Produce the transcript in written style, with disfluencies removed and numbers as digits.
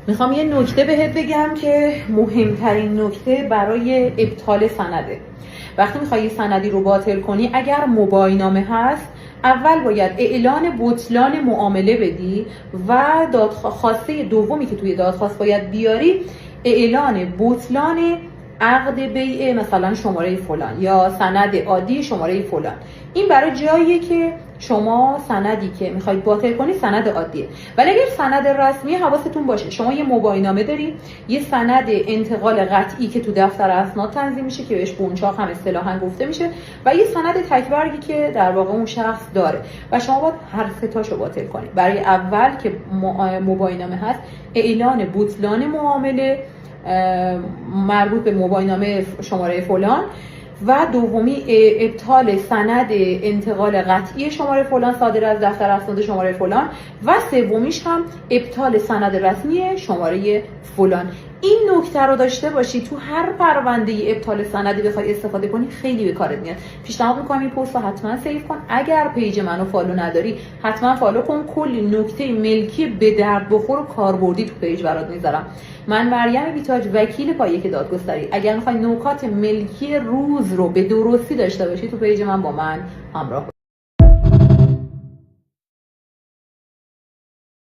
میخوام یه نکته بهت بگم که مهمترین نکته برای ابطال سنده. وقتی میخوای یه سندی رو باطل کنی، اگر مباینامه هست، اول باید اعلان بطلان معامله بدی و خواسته دومی که توی دادخواست باید بیاری اعلان بطلان عقد بیع مثلا شماره فلان یا سند عادی شماره فلان. این برای جاییه که شما سندی که میخواید باطل کنی سند عادیه. ولی اگر سند رسمی، حواستون باشه شما یه مباینامه داری، یه سند انتقال قطعی که تو دفتر اسناد تنظیم میشه که بهش بونچاق هم اصطلاحاً گفته میشه، و یه سند تکبرگی که در واقع اون شخص داره و شما باید هر سه تاشو باطل کنید. برای اول که مباینامه هست، اعلان بطلان معامله مربوط به مباینامه شماره فلان، و دومی ابطال سند انتقال قطعی شماره فلان صادر از دفتر اسناد شماره فلان، و سومیش هم ابطال سند رسمی شماره فلان. این نکته رو داشته باشی تو هر پرونده ابطال سندی بخوای استفاده کنی خیلی به کارت میاد. پیشنهاد میکنم این پست رو حتما سیو کن. اگر پیج منو فالو نداری حتما فالو کن. کلی نکته ملکی به درد بخور و کاربردی تو پیج برات میذارم. من مریم بیتاج، وکیل پایه دادگستری. اگر میخوای نکات ملکی روز رو به درستی داشته باشی تو پیج من با من همراه